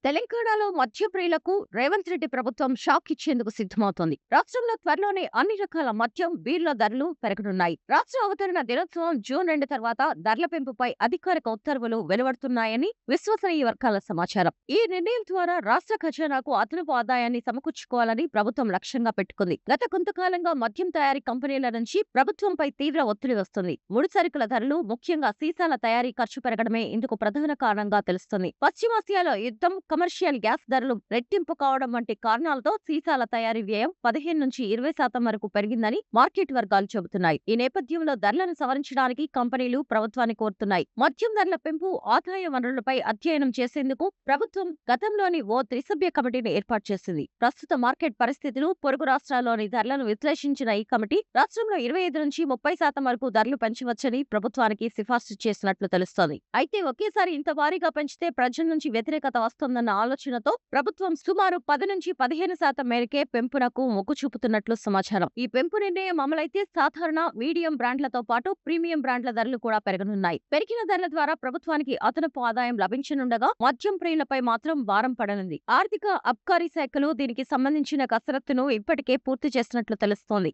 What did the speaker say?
తెలంగాణలో మద్యప్రియులకు రేవంత్ రెడ్డి ప్రభుత్వం షాక్ ఇచ్చేందుకు సిద్ధమవుతోంది. రాష్ట్రంలో త్వరలోనే అన్ని రకాల మద్యం, బీర్ల ధరలు పెరగనున్నాయి. రాష్ట్ర అవతరణ దినోత్సవం జూన్ 2 తర్వాత ధరల పెంపుపై అధికారిక ఉత్తర్వులు వెలువడుతున్నాయని విశ్వసనీయ వర్గాల సమాచారం. ఈ నిర్ణయం ద్వారా రాష్ట్ర ఖజానాకు అదనపు ఆదాయాన్ని సమకూర్చుకోవాలని ప్రభుత్వం లక్ష్యంగా పెట్టుకుంది. గత కొంతకాలంగా మద్యం తయారీ కంపెనీల నుంచి ప్రభుత్వంపై తీవ్ర ఒత్తిడి వస్తుంది. ముడి సరుకుల ధరలు, ముఖ్యంగా సీసాల తయారీ ఖర్చు పెరగడమే ఇందుకు ప్రధాన కారణంగా తెలుస్తుంది. పశ్చిమాసియాలో యుద్ధం, కమర్షియల్ గ్యాస్ ధరలు రెట్టింపు కావడం వంటి కారణాలతో సీసాల తయారీ వ్యయం 15-20% వరకు పెరిగిందని మార్కెట్ వర్గాలు చెబుతున్నాయి. ఈ నేపథ్యంలో ధరలను సవరించడానికి కంపెనీలు ప్రభుత్వాన్ని కోరుతున్నాయి. మద్యం ధరల పెంపు, ఆదాయ వనరులపై అధ్యయనం చేసేందుకు ప్రభుత్వం గతంలోని ఓ త్రిసభ్య కమిటీని ఏర్పాటు చేసింది. ప్రస్తుత మార్కెట్ పరిస్థితులు, పొరుగు రాష్ట్రాల్లోని ధరలను విశ్లేషించిన ఈ కమిటీ రాష్ట్రంలో 25-30% వరకు ధరలు పెంచవచ్చని ప్రభుత్వానికి సిఫార్సు చేసినట్లు తెలుస్తోంది. అయితే ఒకేసారి ఇంత భారీగా పెంచితే ప్రజల నుంచి వ్యతిరేకత వస్తుందన్న ఆలోచనతో ప్రభుత్వం సుమారు 10-15% మేరకే పెంపునకు మొగ్గు చూపుతున్నట్లు సమాచారం. ఈ పెంపు నిర్ణయం అమలైతే సాధారణ, మీడియం బ్రాండ్లతో పాటు ప్రీమియం బ్రాండ్ల ధరలు కూడా పెరగనున్నాయి. పెరిగిన ధరల ద్వారా ప్రభుత్వానికి అదనపు ఆదాయం లభించనుండగా మద్యం ప్రియులపై మాత్రం భారం పడనుంది. ఆర్థిక, అబ్కారీ శాఖలు దీనికి సంబంధించిన కసరత్తును ఇప్పటికే పూర్తి చేసినట్లు తెలుస్తోంది.